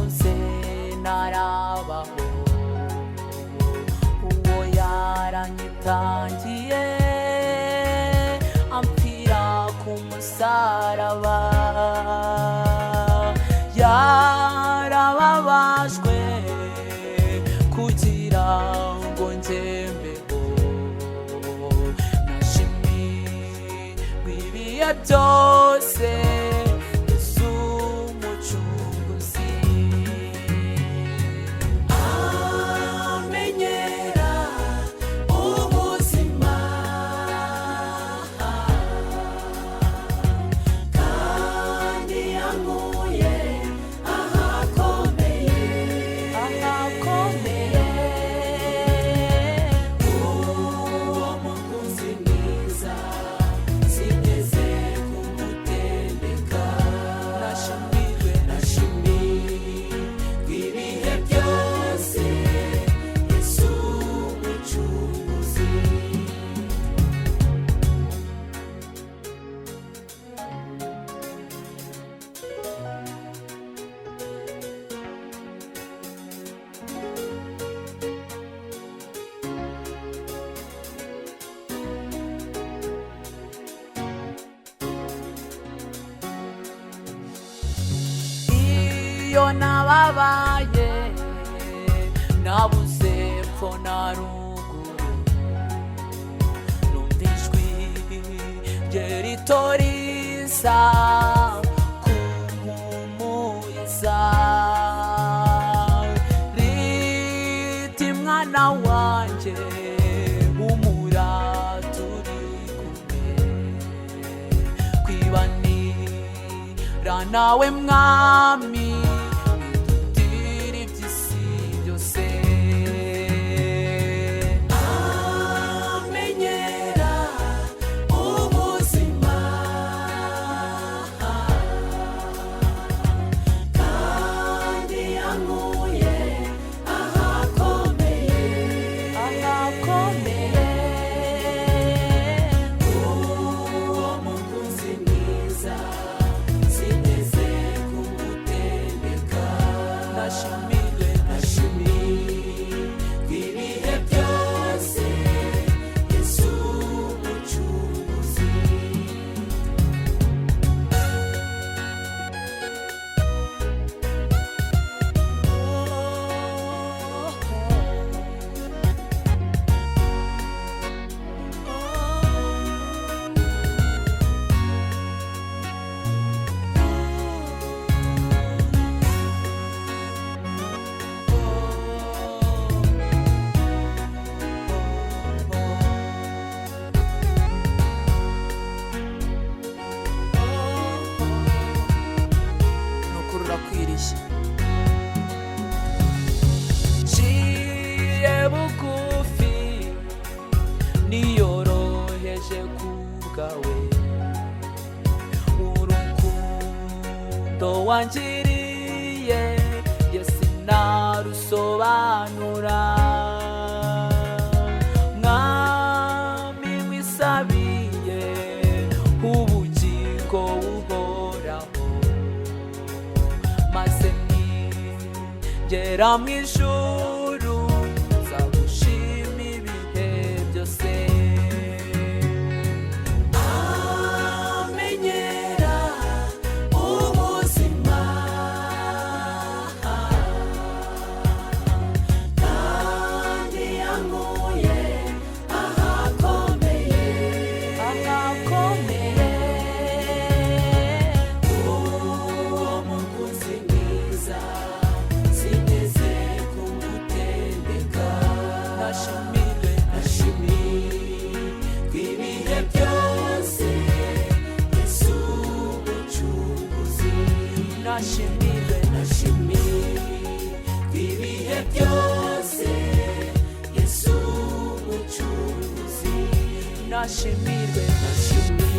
nabuze narabaho, uwo yaranyitangiye ampfira ku musaraba. Yarababajwe kugira ngo njyemeho, nashimirwa ibihe byose Yesu umucunguzi. Amenyera ubuzima kandi yankuye ahakomeye, ahakomeye. Uwo mukunzi mwiza sinigeze kumutendeka, nashimirwe, nashimirwa ibihe byose Yesu umucunguzi. Iyo nababaye nabuze epfo na ruguru, numva ijwi rye rito riza kumpumuriza, riti mwana wanjye humura turi kumwe, kwibanira nawe mwami idutira iby'isi byose. Amenyera ubuzima kandi yankuye ahakomeye, ahakomeye. Uwo mukunzi mwiza sinigeze kumutendeka, nashimirwe, nashimirwa ibihe byose Yesu umucunguzi. Nukuri urakwiriye, nciye bugufi niyoroheje kubwawe, urukundo wangiriye jye sinarusobanura. Mwami wisabiye ubugingo buhoraho, maze ningera mu ijuru nzagushima ibihe byose. Amenyera ubuzima kandi yankuye ahakomeye, ahakomeye. Uwo mukunzi mwiza sinigeze kumutendeka, nashimirwe, nashimirwa ibihe byose Yesu umucunguzi. Nashimirwe, nashimirwa ibihe byose Yesu umucunguzi. Nashimirwe, nashimirwa